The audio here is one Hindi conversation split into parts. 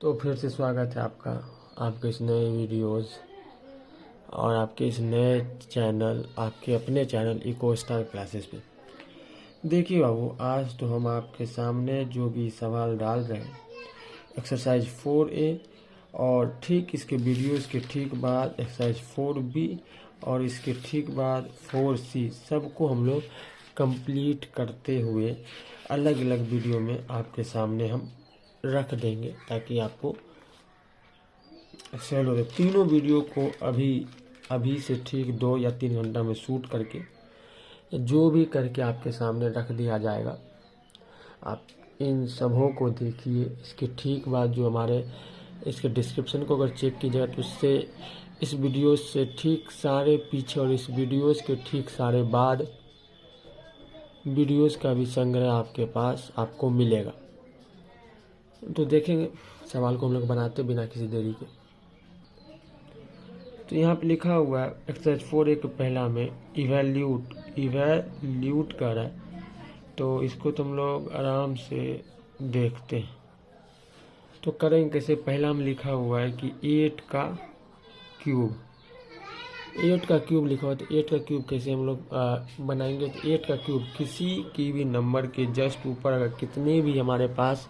तो फिर से स्वागत है आपका आपके इस नए वीडियोस और आपके इस नए चैनल आपके अपने चैनल इको स्टार क्लासेस पे। देखिए बाबू, आज तो हम आपके सामने जो भी सवाल डाल रहे हैं एक्सरसाइज 4A और ठीक इसके वीडियोस के ठीक बाद एक्सरसाइज 4B और इसके ठीक बाद 4C सबको हम लोग कंप्लीट करते हुए अलग अलग वीडियो में आपके सामने हम रख देंगे ताकि आपको सेल हो रहे। तीनों वीडियो को अभी से ठीक 2 या 3 घंटा में शूट करके जो भी करके आपके सामने रख दिया जाएगा। आप इन सबों को देखिए। इसके ठीक बाद जो हमारे इसके डिस्क्रिप्शन को अगर चेक कीजिएगा तो उससे इस वीडियो से ठीक सारे पीछे और इस वीडियोस के ठीक सारे बाद वीडियोस का भी संग्रह आपके पास आपको मिलेगा। तो देखेंगे सवाल को हम लोग बनाते बिना किसी देरी के। तो यहाँ पे लिखा हुआ है एक्सरसाइज 4A के पहला में इवैल्यूट कर रहा है। तो इसको तुम लोग आराम से देखते हैं। तो करेंगे कैसे। पहला में लिखा हुआ है कि 8 का क्यूब लिखा हुआ है। तो 8 का क्यूब कैसे हम लोग बनाएंगे। तो 8 का क्यूब किसी की भी नंबर के जस्ट ऊपर अगर कितने भी हमारे पास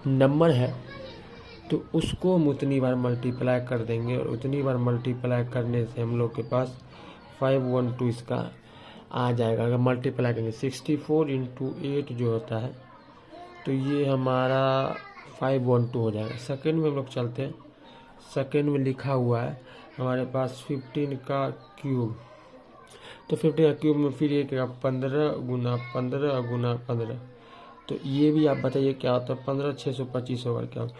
नंबर है तो उसको हम उतनी बार मल्टीप्लाई कर देंगे और उतनी बार मल्टीप्लाई करने से हम लोग के पास 512 इसका आ जाएगा। अगर मल्टीप्लाई करेंगे 64 × 8 जो होता है तो ये हमारा 512 हो जाएगा। सेकंड में हम लोग चलते हैं। सेकंड में लिखा हुआ है हमारे पास 15 का क्यूब। तो 15 का क्यूब में फिर एक 15 × 15 × 15। तो ये भी आप बताइए क्या होता है। 15 625 होगा क्या होगा।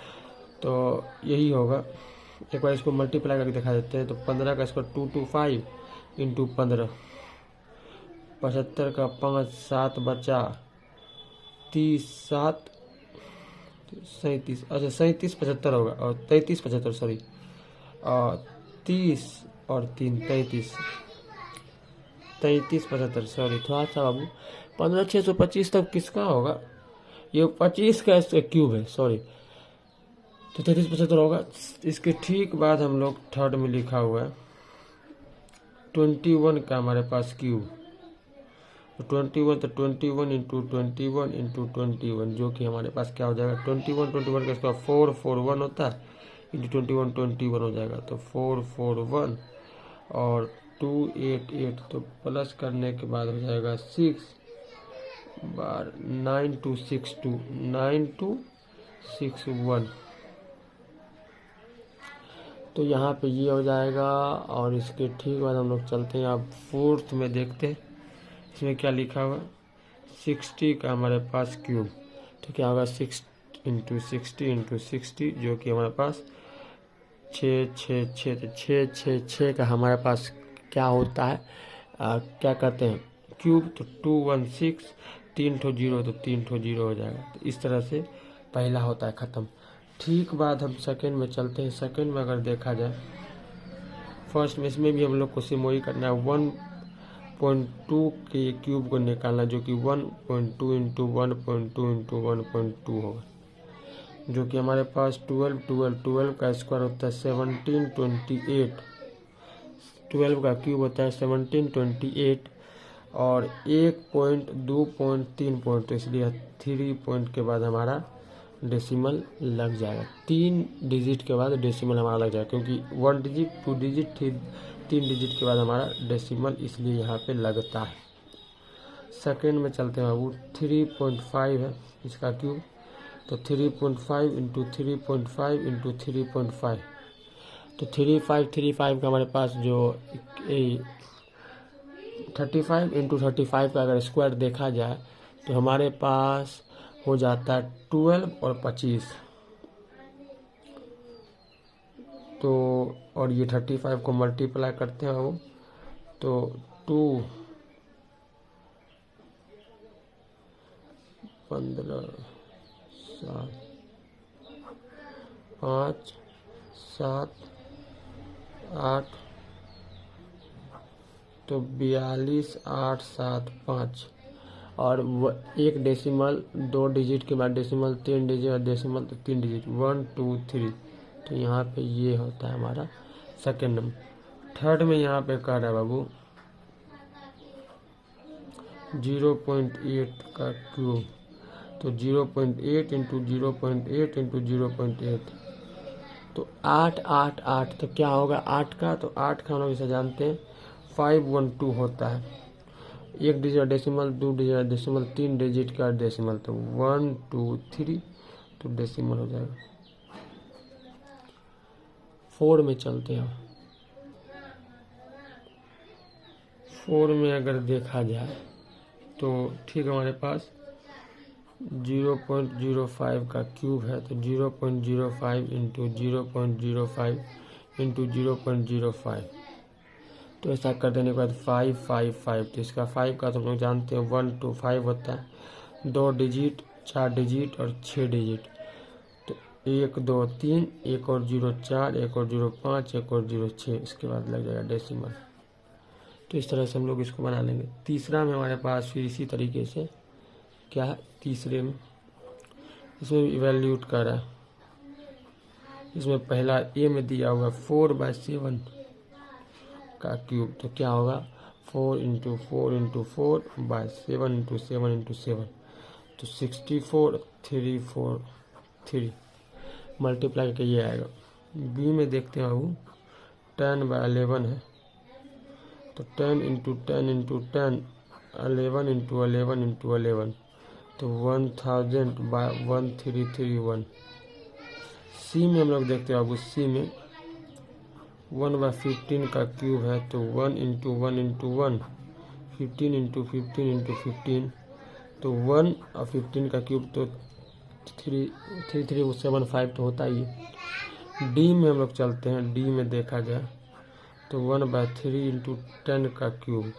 तो यही होगा। एक बार इसको मल्टीप्लाई करके दिखा देते हैं। तो 15 का स्क्वायर 225 × 15। 75 का 5 7 बचा 30 7 37। अच्छा 37 75 होगा और 33 75 सॉरी और 30 और 3 33 75 सॉरी थोड़ा सा बाबू। 15 625 तक किसका होगा। ये 25 का क्यूब है सॉरी। तो 33 75 होगा। इसके ठीक बाद हम लोग थर्ड में लिखा हुआ है 21 का हमारे पास क्यूब। तो 21 तो 21 × 21 × 21 जो कि हमारे पास क्या हो जाएगा 21 का इसका 441 होता है × 21 हो जाएगा। तो 441 और 288 तो प्लस करने के बाद हो जाएगा 6 बार 9261। तो यहाँ पे ये हो जाएगा। और इसके ठीक बाद हम लोग चलते हैं। आप फोर्थ में देखते हैं इसमें क्या लिखा हुआ 60 का हमारे पास क्यूब। तो क्या होगा 6 × 60 × 60 जो कि हमारे पास 6 6 6 तो 6 6 6 का हमारे पास क्या होता है क्या कहते हैं क्यूब। तो 216 3 ठो 0 तो 3 ठो 0 हो जाएगा। तो इस तरह से पहला होता है ख़त्म। ठीक बाद हम सेकंड में चलते हैं। सेकंड में अगर देखा जाए फर्स्ट में इसमें भी हम लोग को सेम वही करना है 1.2 के क्यूब को निकालना जो कि 1.2 × 1.2 × 1.2 होगा जो कि हमारे पास 12 का स्क्वायर होता है 1728। 12 का क्यूब होता है 1728 और 1 पॉइंट 2 पॉइंट 3 पॉइंट तो इसलिए 3 पॉइंट के बाद हमारा डेसिमल लग जाएगा। 3 डिजिट के बाद डेसिमल हमारा लग जाएगा क्योंकि 1 डिजिट 2 डिजिट 3 डिजिट के बाद हमारा डेसिमल इसलिए यहाँ पे लगता है। सेकंड में चलते हैं बाबू 3.5 है इसका क्यूब। तो 3.5 × 3.5 × 3.5 तो 35 का हमारे पास जो 35 × 35 का अगर स्क्वायर देखा जाए तो हमारे पास हो जाता है 12 और 25। तो और ये 35 को मल्टीप्लाई करते हैं वो तो 2 15 7 5 7 8 तो 42 8 7 5 और एक डेसिमल 2 डिजिट के बाद डेसिमल 3 डिजिट और डेसिमल तो 3 डिजिट 1 2 3। तो यहाँ पे ये होता है हमारा सेकेंड नंबर। थर्ड में यहाँ पे कह रहा है बाबू 0.8 का क्यूब। तो 0.8 इंटू 0.8 इंटू 0.8 तो 8 8 8। तो क्या होगा 8 का? तो 8 का हम लोग इसे जानते हैं 512 होता है। एक digit decimal, 2 digit decimal, 3 digit का डेसिमल तो 1 2 3 तो डेसिमल हो जाएगा। 4 में चलते हैं। 4 में अगर देखा जाए तो ठीक हमारे पास 0.05 का क्यूब है। तो 0.05 इंटू 0.05 इंटू 0.05 तो ऐसा कर देने के बाद 555। तो इसका 5 का तो हम लोग जानते हैं 1 2 5 होता है। 2 डिजिट, 4 डिजिट और 6 डिजिट तो 1 2 3, एक और 0 4, एक और 0 5, एक और 0 6। इसके बाद लग जाएगा डेसिमल। तो इस तरह से हम लोग इसको बना लेंगे। तीसरा में हमारे पास फिर इसी तरीके से क्या है, तीसरे में इसमें इवैल्यूट कर रहा है। इसमें पहला ए में दिया हुआ 4/7 का क्यूब। तो क्या होगा 4 इंटू 4 इंटू 4/7 इंटू 7 इंटू 7 तो 64 343 मल्टीप्लाई करके ये आएगा। बी में देखते हैं बाबू 10/11 है। तो 10 इंटू 10 इंटू 10 11 इंटू 11 इंटू 11 तो 1000/1331। सी में हम लोग देखते हैं बाबू सी में 1/15 का क्यूब है। तो 1 इंटू 1 इंटू 1 15 इंटू 15 इंटू 15 तो 1 और 15 का क्यूब तो 3375 तो होता ही है। डी में हम लोग चलते हैं। डी में देखा जाए तो 1/3 इंटू 10 का क्यूब।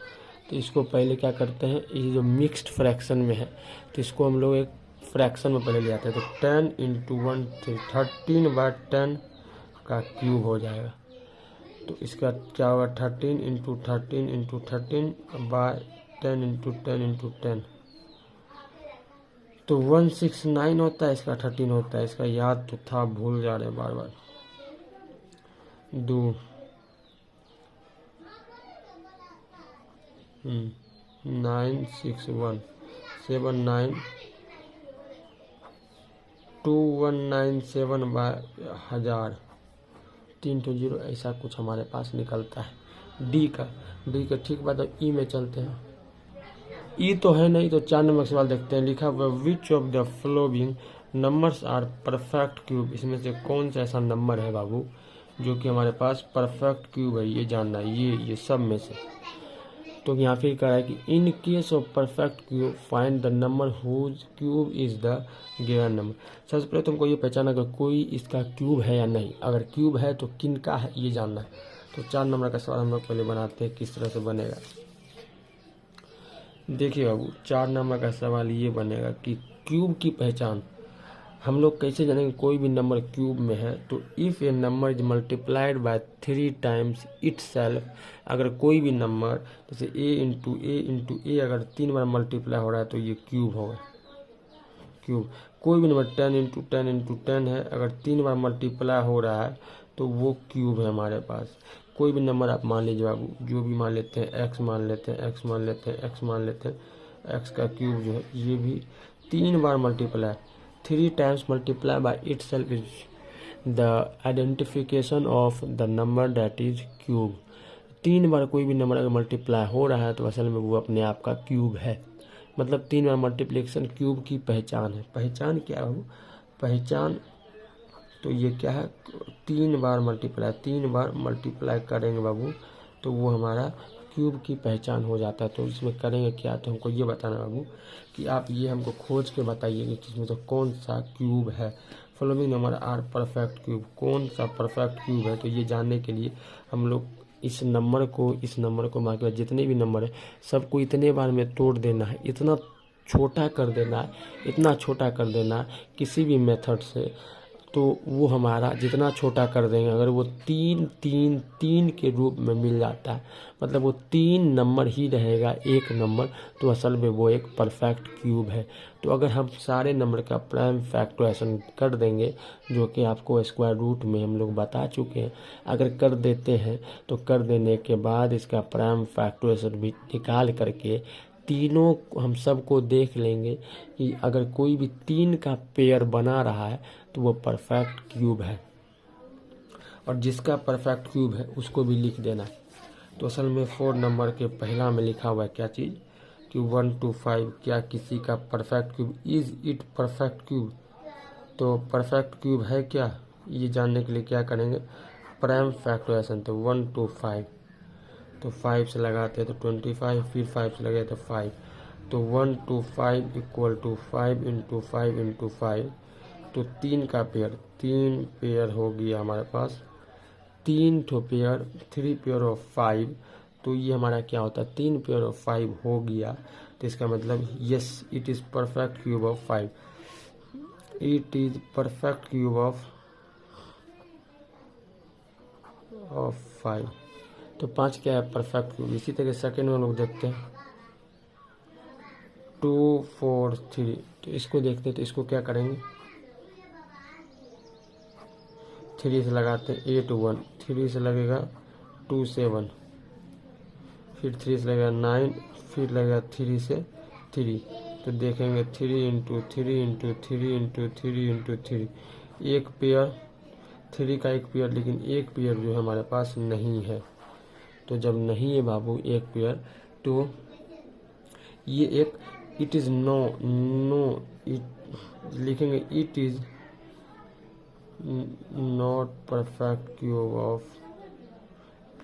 तो इसको पहले क्या करते हैं, ये जो मिक्स्ड फ्रैक्शन में है तो इसको हम लोग एक फ्रैक्शन में पहले ले आते हैं। तो 10 इंटू 1 13/10 का क्यूब हो जाएगा। तो इसका क्या होगा 13 इंटू 13 इंटू 13/10 इंटू 10 इंटू 10 तो 169 होता है। इसका 13 होता है। इसका याद तो था, भूल जा रहे बार बार। 2 961 79 2197/1000 3 तो 0 ऐसा कुछ हमारे पास निकलता है डी का। ठीक बात है। ई में चलते हैं। ई तो है नहीं तो 4 नंबर सवाल देखते हैं। लिखा हुआ which of the following numbers are perfect cube. इसमें से कौन सा ऐसा नंबर है बाबू जो कि हमारे पास परफेक्ट क्यूब है, ये जानना है। ये सब में से तो यहाँ फिर कह रहा है कि in case of perfect cube find the number whose cube is the given number. सबसे पहले तुमको ये पहचाना कि कोई इसका क्यूब है या नहीं। अगर क्यूब है तो किन का है ये जानना है। तो 4 नंबर का सवाल हम लोग पहले बनाते हैं किस तरह से बनेगा। देखिए बाबू 4 नंबर का सवाल ये बनेगा कि क्यूब की पहचान हम लोग कैसे जानेंगे कोई भी नंबर क्यूब में है। तो if A number is multiplied by 3 times itself, अगर कोई भी नंबर जैसे a इंटू ए अगर 3 बार मल्टीप्लाई हो रहा है तो ये क्यूब होगा। क्यूब कोई भी नंबर 10 इंटू 10 इंटू 10 है, अगर 3 बार मल्टीप्लाई हो रहा है तो वो क्यूब है हमारे पास। कोई भी नंबर आप मान लीजिए बाबू, जो भी मान लेते हैं, एक्स मान लेते हैं, एक्स मान लेते हैं, एक्स मान लेते हैं, एक्स का क्यूब जो है ये भी 3 बार multiply 3 times multiply by itself is the identification of the number that is cube। 3 बार कोई भी नंबर अगर मल्टीप्लाई हो रहा है तो असल में वो अपने आप का क्यूब है। मतलब 3 बार मल्टीप्लिकेशन क्यूब की पहचान है। पहचान क्या हो, पहचान तो ये क्या है 3 बार मल्टीप्लाई करेंगे बाबू तो वो हमारा क्यूब की पहचान हो जाता है। तो इसमें करेंगे क्या, तो हमको ये बताना बाबू कि आप ये हमको खोज के बताइए कि इसमें तो कौन सा क्यूब है। Following number are perfect cube, कौन सा परफेक्ट क्यूब है। तो ये जानने के लिए हम लोग इस नंबर को मान के जितने भी नंबर है सबको इतने बार में तोड़ देना है, इतना छोटा कर देना है, इतना छोटा कर देना है किसी भी मेथड से। तो वो हमारा जितना छोटा कर देंगे, अगर वो 3 3 3 के रूप में मिल जाता है, मतलब वो 3 नंबर ही रहेगा, एक नंबर, तो असल में वो एक परफेक्ट क्यूब है। तो अगर हम सारे नंबर का प्राइम फैक्टराइजेशन कर देंगे, जो कि आपको स्क्वायर रूट में हम लोग बता चुके हैं, अगर कर देते हैं तो कर देने के बाद इसका प्राइम फैक्टराइजेशन भी निकाल करके तीनों हम सबको देख लेंगे कि अगर कोई भी 3 का पेयर बना रहा है तो वो परफेक्ट क्यूब है, और जिसका परफेक्ट क्यूब है उसको भी लिख देना है। तो असल में 4 नंबर के पहला में लिखा हुआ है क्या चीज़ कि 1 to 5 क्या किसी का perfect cube, is it perfect cube. तो परफेक्ट क्यूब है क्या, ये जानने के लिए क्या करेंगे, प्राइम फैक्टराइजेशन। तो 1 to 5, तो 5 से लगाते हैं तो 25, फिर 5 से लगे तो 5, तो 1 to 5 equal to 5 into 5 into 5, तो 3 का पेयर, 3 पेयर हो गया हमारे पास, 3 ठो पेयर, 3 पेयर ऑफ 5, तो ये हमारा क्या होता है, 3 पेयर ऑफ 5 हो गया। तो इसका मतलब yes it is perfect cube of 5, it is perfect cube of 5। तो 5 क्या है, परफेक्ट क्यूब। इसी तरह सेकेंड में लोग देखते हैं 2 4 3, तो इसको देखते हैं, तो इसको क्या करेंगे, 3 से लगाते हैं 8 1, 3 से लगेगा 2 7, फिर 3 से लगेगा 9, फिर लगेगा 3 से 3, तो देखेंगे 3 इंटू 3 इंटू 3 इंटू 3 इंटू 3, एक पेयर, 3 का एक पेयर, लेकिन एक पेयर जो है हमारे पास नहीं है। तो जब नहीं है बाबू एक पेयर, तो ये एक इट इज़ नो इट लिखेंगे, it is not perfect cube of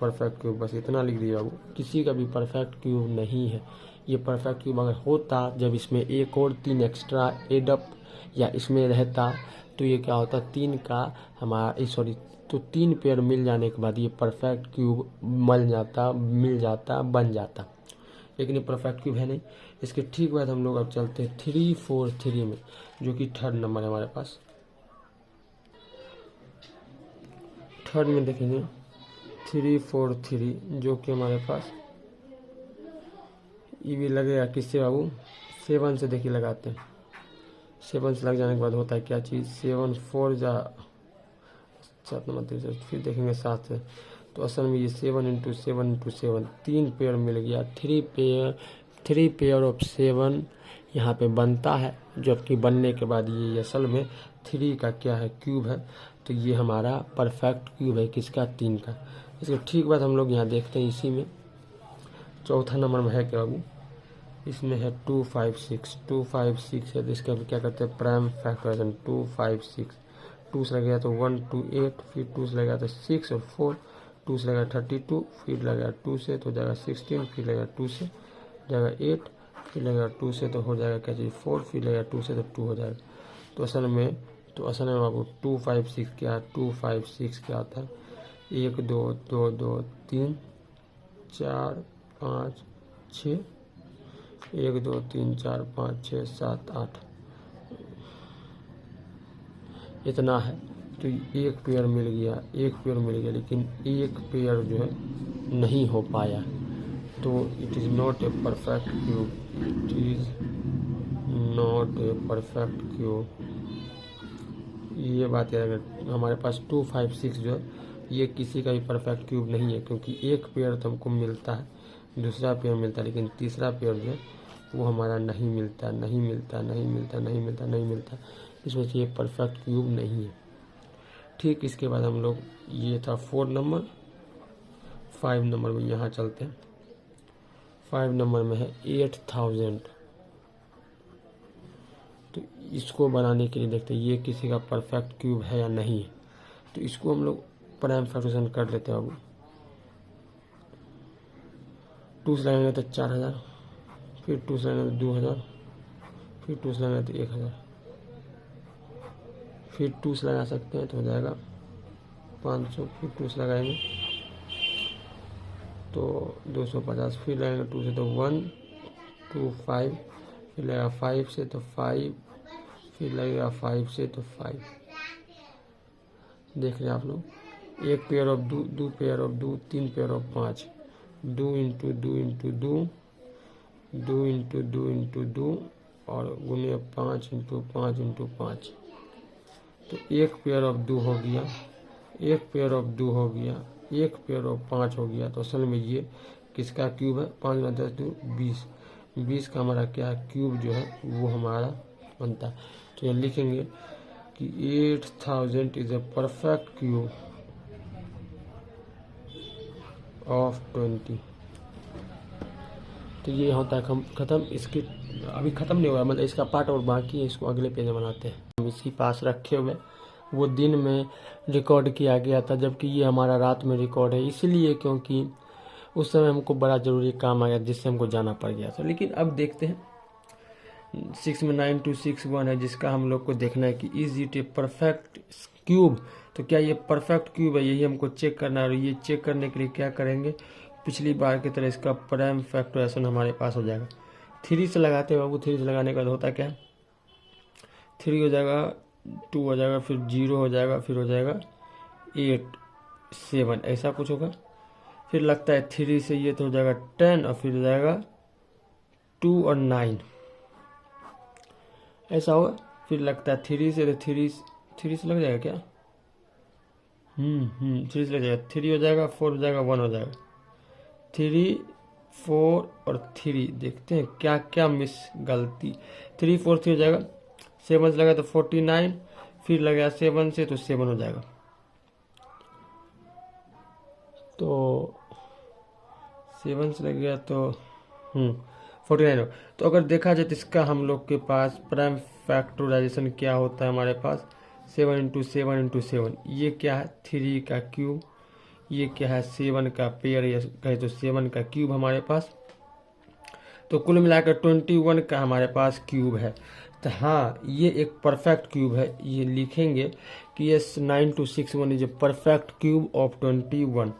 perfect cube, बस इतना लिख दिया बाबू। किसी का भी परफेक्ट क्यूब नहीं है। ये परफेक्ट क्यूब अगर होता, जब इसमें एक और 3 एक्स्ट्रा एडअप या इसमें रहता, तो ये क्या होता, 3 का हमारा सॉरी, तो 3 पेयर मिल जाने के बाद ये परफेक्ट क्यूब मिल जाता बन जाता, लेकिन ये परफेक्ट क्यूब है नहीं। इसके ठीक बाद हम लोग अब चलते हैं 3 4 3 में, जो कि थर्ड नंबर है हमारे पास। थर्ड में देखेंगे 3 4 3, जो कि हमारे पास ये भी लगेगा किससे बाबू, 7 से देखिए लगाते हैं। 7 से लग जाने के बाद होता है क्या चीज़, 7 4 जा 7 नंबर, फिर देखेंगे 7 से, तो असल में ये 7 इंटू 7 इंटू 7, 3 पेयर मिल गया, 3 पेयर ऑफ 7 यहाँ पे बनता है, जबकि बनने के बाद ये असल में 3 का क्या है, क्यूब है। तो ये हमारा परफेक्ट क्यूब है किसका, 3 का। इसके ठीक बाद हम लोग यहाँ देखते हैं, इसी में चौथा नंबर में है क्या बाबू, इसमें है 2 5 6, 2 5 6 है, तो इसका क्या करते हैं, प्राइम फैक्टराइजेशन। 2 5 6, 2 से लगेगा तो 1 2 8, फिर 2 से लगेगा तो 6 और 4, 2 से लगेगा 32, फिर लगेगा 2 से तो हो जाएगा 16, फिर लगेगा 2 से जाएगा 8, फिर लगेगा 2 से तो हो जाएगा क्या चीज़ 4, फिर लगेगा 2 से तो 2 हो जाएगा। तो असल में बाबू 2 5 6 क्या है, 2 5 6 क्या आता है, 1 2 2 2 3 4 5 6, 1 2 3 4 5 6 7 8, इतना है। तो एक पेयर मिल गया, लेकिन एक पेयर जो है नहीं हो पाया, तो it is not a perfect cube, it is not a perfect cube. ये बात है, अगर हमारे पास 2 5 6 जो है ये किसी का भी परफेक्ट क्यूब नहीं है, क्योंकि एक पेयर तो हमको मिलता है, दूसरा पेयर मिलता है, लेकिन तीसरा पेयर जो है वो हमारा नहीं मिलता। इसमें से ये परफेक्ट क्यूब नहीं है। ठीक इसके बाद हम लोग, ये था 4 नंबर। 5 नंबर में यहाँ चलते हैं। 5 नंबर में है 8000, तो इसको बनाने के लिए देखते हैं ये किसी का परफेक्ट क्यूब है या नहीं है। तो इसको हम लोग प्राइम फैक्टराइजेशन कर लेते हैं। अब 2 से लगाएंगे तो 4000, फिर 2 से लगाएंगे तो 2000, फिर 2 से लगाएंगे तो 1000, फिर 2 से लगा सकते हैं तो हो जाएगा 500, फिर 2 से लगाएंगे तो 250, फिर लगाएंगे 2 से तो 1 2 5, फिर लगेगा 5 से तो 5, फिर लगेगा 5 से तो 5, देख रहे हैं आप लोग, एक पेयर ऑफ दो पेयर ऑफ दो, तीन पेयर ऑफ पाँच, दो इंटू दो इंटू दो, दो इंटू दो इंटू दो और गुने 5 इंटू 5 इंटू 5। तो एक पेयर ऑफ दो हो गया, एक पेयर ऑफ दो हो गया, एक पेयर ऑफ 5 हो गया। तो असल में ये किसका क्यूब है? 5 गुना 10 2 20, 20 का हमारा क्या है क्यूब जो है वो हमारा बनता है। तो ये लिखेंगे कि 8000 is a perfect cube of 20। तो ये होता है खत्म। इसकी अभी ख़त्म नहीं हुआ, मतलब इसका पार्ट और बाकी है, इसको अगले पेज में बनाते हैं। हम इसी पास रखे हुए, वो दिन में रिकॉर्ड किया गया था, जबकि ये हमारा रात में रिकॉर्ड है, इसलिए क्योंकि उस समय हमको बड़ा ज़रूरी काम आ गया जिससे हमको जाना पड़ गया था। लेकिन अब देखते हैं 6 में 9261 है, जिसका हम लोग को देखना है कि is it A perfect cube. तो क्या ये परफेक्ट क्यूब है, यही हमको चेक करना है। और ये चेक करने के लिए क्या करेंगे, पिछली बार की तरह इसका प्राइम फैक्टराइजेशन हमारे पास हो जाएगा। 3 से लगाते हैं बाबू, 3 से लगाने के बाद होता क्या है, 3 हो जाएगा, 2 हो जाएगा, फिर 0 हो जाएगा, फिर हो जाएगा 8 7 ऐसा कुछ होगा। फिर लगता है 3 से ये तो हो जाएगा 10 और फिर हो जाएगा 2 और 9 ऐसा होगा। फिर लगता है 3 से, तो 3 से लग जाएगा क्या, 3 से लग जाएगा, 3 हो जाएगा, 4 हो जाएगा, 1 हो जाएगा, 3 4 और 3। देखते हैं क्या क्या मिस गलती, 3 4 3 हो जाएगा, 7 से लगा तो 49, फिर लगा 7 से तो 7 हो जाएगा। तो 7 से लग गया तो 49 हो। तो अगर देखा जाए तो इसका हम लोग के पास प्राइम फैक्टराइजेशन क्या होता है हमारे पास, 7 इंटू 7 इंटू 7। ये क्या है 3 का क्यूब, ये क्या है 7 का पेयर, या कहे तो 7 का क्यूब हमारे पास। तो कुल मिलाकर 21 का हमारे पास क्यूब है। तो हाँ, ये एक परफेक्ट क्यूब है। ये लिखेंगे कि yes 9261 is a perfect cube of 21।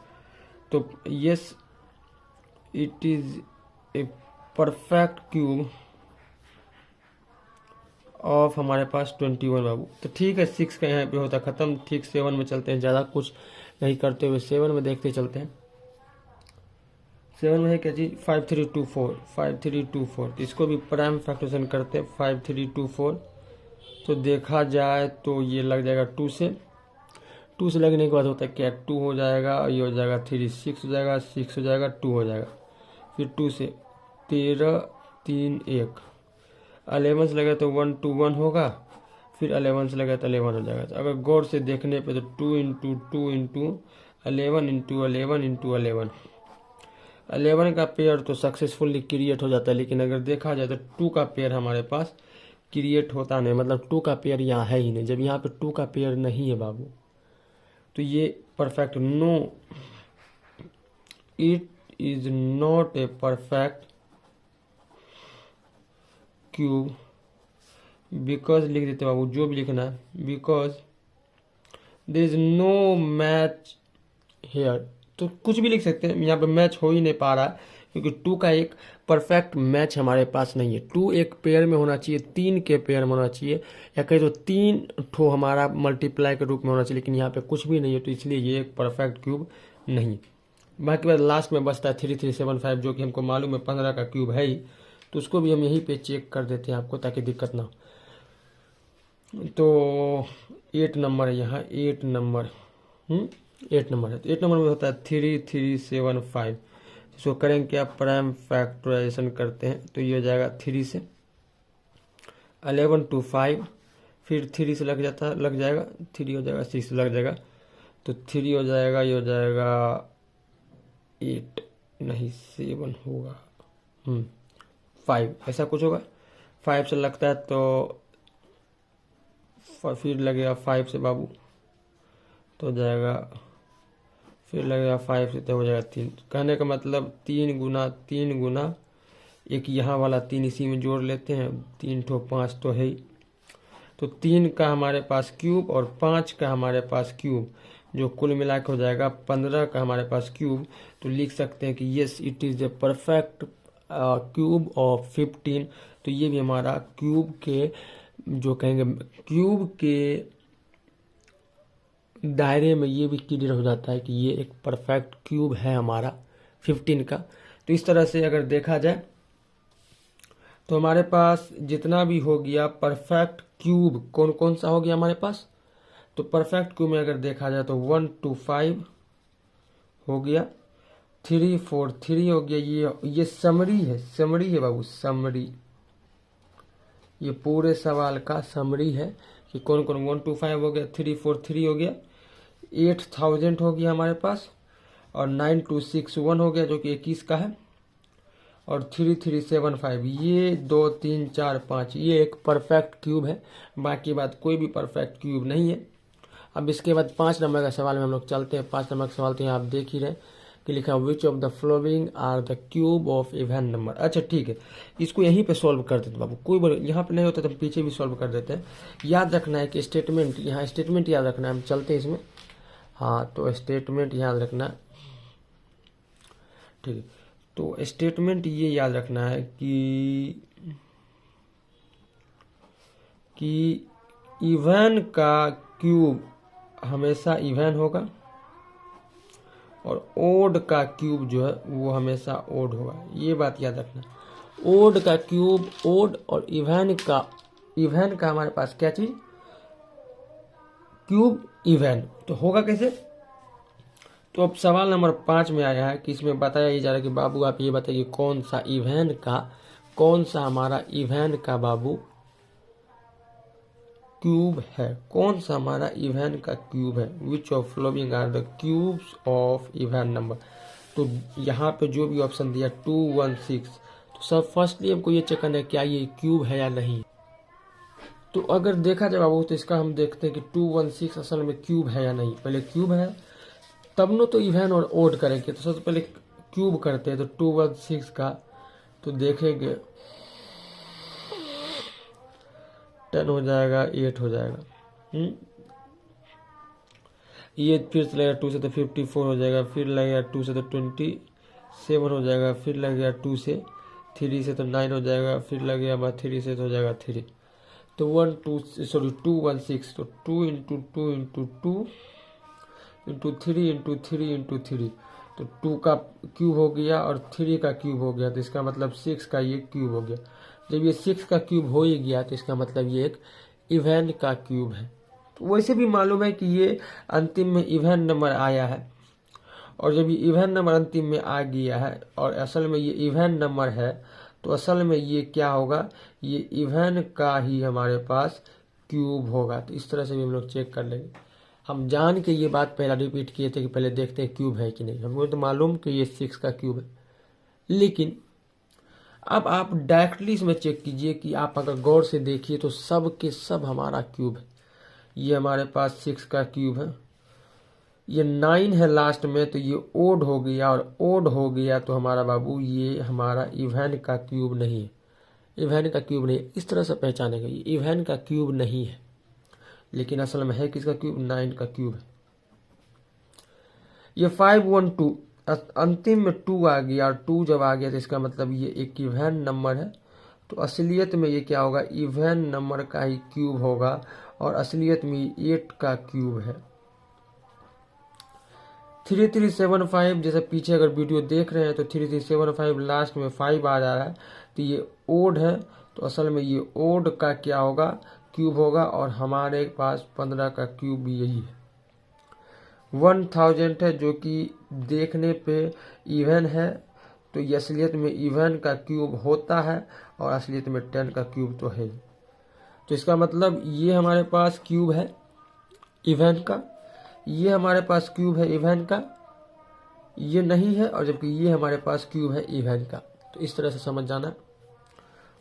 तो yes it is a perfect cube of हमारे पास 21 बाबू। तो ठीक है, 6 का यहाँ पे होता खत्म। ठीक 7 में चलते हैं, ज़्यादा कुछ नहीं करते हुए 7 में देखते चलते हैं। 7 में है क्या चीज़, 5324 5324। तो इसको भी प्राइम फैक्टराइजेशन करते हैं, 5324। तो देखा जाए तो ये लग जाएगा 2 से, 2 से लगने के बाद होता है क्या, 2 हो जाएगा, ये हो जाएगा 3 6 हो जाएगा, 6 हो जाएगा, 2 हो जाएगा, फिर 2 से 13 3 1, 11 से लगा तो 1 2 1 होगा, फिर 11 से लगा तो 11 हो जाएगा। तो अगर गौर से देखने पे तो 2 इंटू 2 इंटू 11 इंटू 11 इंटू 11 का पेयर तो सक्सेसफुली क्रिएट हो जाता है। लेकिन अगर देखा जाए तो 2 का पेयर हमारे पास क्रिएट होता नहीं, मतलब 2 का पेयर यहाँ है ही नहीं। जब यहाँ पे 2 का पेयर नहीं है बाबू, तो ये perfect no, it is not a perfect cube, because लिख देते बाबू, जो भी लिखना है, because there is no match here. तो कुछ भी लिख सकते हैं, यहाँ पे मैच हो ही नहीं पा रहा है क्योंकि 2 का एक परफेक्ट मैच हमारे पास नहीं है। 2 एक पेयर में होना चाहिए, 3 के पेयर में होना चाहिए, या कहीं तो 3 ठो हमारा मल्टीप्लाई के रूप में होना चाहिए, लेकिन यहाँ पे कुछ भी नहीं है। तो इसलिए ये एक परफेक्ट क्यूब नहीं। बाकी बात लास्ट में बचता है 3375, जो कि हमको मालूम है 15 का क्यूब है ही। तो उसको भी हम यहीं पे चेक कर देते हैं आपको, ताकि दिक्कत ना हो। तो 8 नंबर है यहाँ, 8 नंबर 8 नंबर है। तो 8 नंबर में होता है 3375। इसको करेंगे क्या, प्राइम फैक्टराइजेशन करते हैं। तो ये हो जाएगा 3 से 11 to 5, फिर 3 से लग जाएगा 3 हो जाएगा, 6 से लग जाएगा, तो 3 हो जाएगा, ये हो जाएगा 8 नहीं 7 होगा, 5 ऐसा कुछ होगा। 5 से लगता है तो फिर लगेगा 5 से बाबू, तो हो जाएगा, फिर लगेगा 5 से तो हो जाएगा 3। कहने का मतलब 3 गुना एक यहाँ वाला 3 इसी में जोड़ लेते हैं, 3 ठो 5 तो है ही। तो 3 का हमारे पास क्यूब और 5 का हमारे पास क्यूब, जो कुल मिला के हो जाएगा 15 का हमारे पास क्यूब। तो लिख सकते हैं कि yes it is a perfect cube of 15। तो ये भी हमारा क्यूब के जो कहेंगे क्यूब के दायरे में ये भी क्लियर हो जाता है कि ये एक परफेक्ट क्यूब है हमारा 15 का। तो इस तरह से अगर देखा जाए तो हमारे पास जितना भी हो गया परफेक्ट क्यूब कौन कौन सा हो गया हमारे पास, तो परफेक्ट क्यूब में अगर देखा जाए तो 1 2 5 हो गया, 3 4 3 हो गया। ये समरी है बाबू, समरी, ये पूरे सवाल का समरी है कि कौन कौन 1 2 5 हो गया, 3 4 3 हो गया, 8000 हो गया हमारे पास, और 9261 हो गया जो कि 21 का है, और 3375 ये 2 3 4 5 ये एक परफेक्ट क्यूब है। बाकी बात कोई भी परफेक्ट क्यूब नहीं है। अब इसके बाद 5 नंबर का सवाल में हम लोग चलते हैं। 5 नंबर का सवाल तो यहाँ आप देख ही रहे कि लिखा which of the following are the cube of even number. अच्छा ठीक है, इसको यहीं पे सॉल्व कर देते बाबू, कोई बोले यहाँ पे नहीं होता तो हम पीछे भी सॉल्व कर देते हैं। याद रखना है कि स्टेटमेंट, यहाँ स्टेटमेंट याद रखना है। हम चलते हैं इसमें, हाँ तो स्टेटमेंट याद रखना, ठीक है। तो स्टेटमेंट ये याद रखना है कि इवन का क्यूब हमेशा इवन होगा और ओड का क्यूब जो है वो हमेशा ओड होगा, ये बात याद रखना। ओड का क्यूब ओड और इवन का हमारे पास क्या चीज, क्यूब इवन, तो होगा कैसे। तो अब सवाल नंबर 5 में आया है कि इसमें बताया ही जा रहा है कि बाबू आप ये बताइए कौन सा हमारा इवन का बाबू क्यूब है, कौन सा हमारा इवन का क्यूब है। Which of following are the cubes of even number. तो यहाँ पे जो भी ऑप्शन दिया 2 1 6, तो सब फर्स्टली हमको ये चेक करना है क्या ये क्यूब है या नहीं। तो अगर देखा जाए बाबू तो इसका हम देखते हैं कि 2 1 6 असल में क्यूब है या नहीं। पहले क्यूब है तब नो तो इवन और ओड करेंगे। तो सबसे पहले क्यूब करते हैं, तो 2 1 6 का तो देखेंगे 10 हो जाएगा, 8 हो जाएगा, ये फिर से लगेगा 2 से तो 54 हो जाएगा, फिर लगेगा 2 से तो 27 हो जाएगा, फिर लगेगा 2 से 3 से तो 9 हो जाएगा, फिर लगेगा 3 से तो हो जाएगा 3। तो 2 1 6, तो 2 into 2 into 2 into 3 into 3 into 3, तो 2 का क्यूब हो गया और 3 का क्यूब हो गया, तो इसका मतलब 6 का ये क्यूब हो गया। जब ये 6 का क्यूब हो ही गया तो इसका मतलब ये एक इवन का क्यूब है। तो वैसे भी मालूम है कि ये अंतिम में इवन नंबर आया है, और जब ये इवन नंबर अंतिम में आ गया है और असल में ये इवन नंबर है, तो असल में ये क्या होगा, ये इवन का ही हमारे पास क्यूब होगा। तो इस तरह से भी हम लोग चेक कर लेंगे। हम जान के ये बात पहला रिपीट किए थे कि पहले देखते हैं क्यूब है कि नहीं। हमको तो मालूम कि ये 6 का क्यूब है, लेकिन अब आप डायरेक्टली इसमें चेक कीजिए कि आप अगर गौर से देखिए तो सब के सब हमारा क्यूब है। ये हमारे पास 6 का क्यूब है, ये 9 है लास्ट में, तो ये ओड हो गया, और ओड हो गया तो हमारा बाबू ये हमारा इवन का क्यूब नहीं है, इवन का क्यूब नहीं है। इस तरह से पहचानेगा ये इवन का क्यूब नहीं है, लेकिन असल में है किसका क्यूब, 9 का क्यूब है। ये 5 1 2 अंतिम में 2 आ गया, और 2 जब आ गया तो इसका मतलब ये एक इवन नंबर है। तो असलियत में ये क्या होगा, इवन नंबर का ही क्यूब होगा, और असलियत में 8 का क्यूब है। 3375 जैसे पीछे अगर वीडियो देख रहे हैं तो 3375 लास्ट में 5 आ जा रहा है, तो ये ओड है, तो असल में ये ओड का क्या होगा, क्यूब होगा, और हमारे पास 15 का क्यूब भी यही है। 1000 है जो कि देखने पे इवन है, तो ये असलियत में इवन का क्यूब होता है, और असलियत में 10 का क्यूब तो है। तो इसका मतलब ये हमारे पास क्यूब है इवन का, ये हमारे पास क्यूब है इवन का, ये नहीं है, और जबकि ये हमारे पास क्यूब है इवन का। तो इस तरह से समझ जाना।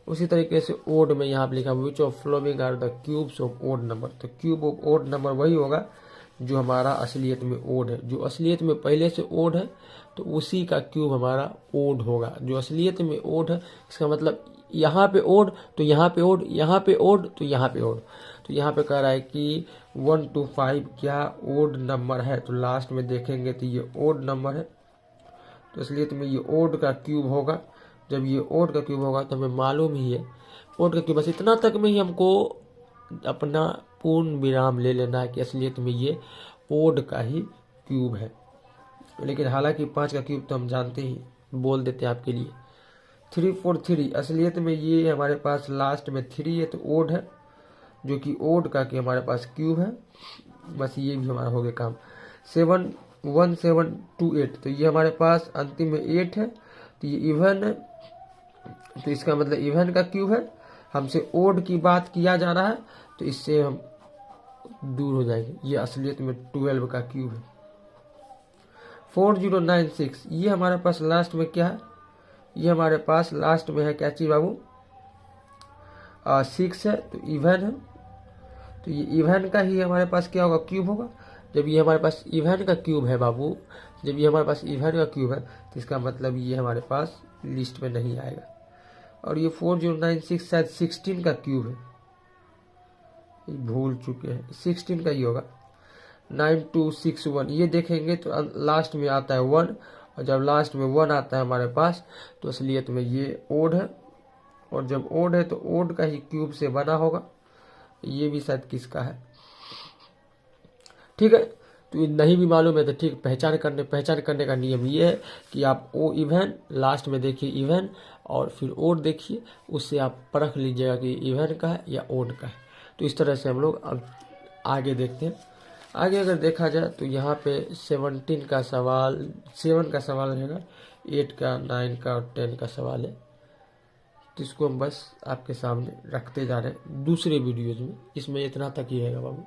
उसी तरीके से ओड में यहाँ पे लिखा which of following are the cubes of odd number. तो क्यूब ऑफ ओड नंबर वही होगा जो हमारा असलियत में ओड है। जो असलियत में पहले से ओड है तो उसी का क्यूब हमारा ओड होगा। जो असलियत में ओड है इसका मतलब यहाँ पे ओड तो यहाँ पे ओड, यहाँ पे ओड तो यहाँ पे ओड। तो यहाँ पे कह रहा है कि 1 to 5 क्या ओड नंबर है, तो लास्ट में देखेंगे तो ये ओड नंबर है, तो असलियत में ये ओड का क्यूब होगा। जब ये ओड का क्यूब होगा तो हमें मालूम ही है ओड का क्यूब। बस इतना तक में ही हमको अपना पूर्ण विराम ले लेना है कि असलियत में ये ओड का ही क्यूब है। लेकिन हालांकि 5 का क्यूब तो हम जानते ही, बोल देते हैं आपके लिए। 343 असलियत में ये हमारे पास लास्ट में 3 है तो ओड है, जो कि ओड का कि हमारे पास क्यूब है। बस ये भी हमारा हो गया काम। 1728 तो ये हमारे पास अंतिम में 8 है, तो ये इवन है, तो इसका मतलब इवन का क्यूब है। हमसे ओड की बात किया जा रहा है तो इससे हम दूर हो जाएंगे। ये असलियत में 12 का क्यूब है। 4096 ये हमारे पास लास्ट में क्या है, ये हमारे पास लास्ट में है क्या चीज बाबू, 6 है तो इवन है, तो ये इवन का ही हमारे पास क्या होगा, क्यूब होगा। जब ये हमारे पास इवन का क्यूब है बाबू, जब ये हमारे पास इवन का क्यूब है तो इसका मतलब ये हमारे पास लिस्ट में नहीं आएगा। और ये 4096 शायद 16 का क्यूब है, भूल चुके हैं, 16 का ही होगा। 9261 ये देखेंगे तो लास्ट में आता है 1, और जब लास्ट में 1 आता है हमारे पास तो असलियत में ये ओड है, और जब ओड है तो ओड का ही क्यूब से बना होगा। ये भी शायद किसका है, ठीक है। तो नहीं भी मालूम है तो ठीक, पहचान करने का नियम ये है कि आप ओ इवन लास्ट में देखिए इवन, और फिर ओड देखिए, उससे आप परख लीजिएगा कि इवन का है या ओड का है। तो इस तरह से हम लोग अब आगे देखते हैं। आगे अगर देखा जाए तो यहाँ पे 17 का सवाल, 7 का सवाल रहेगा, 8 का, 9 का और 10 का सवाल है। तो इसको हम बस आपके सामने रखते जा रहे हैं दूसरे वीडियोज में। इसमें इतना तक ही रहेगा बाबू।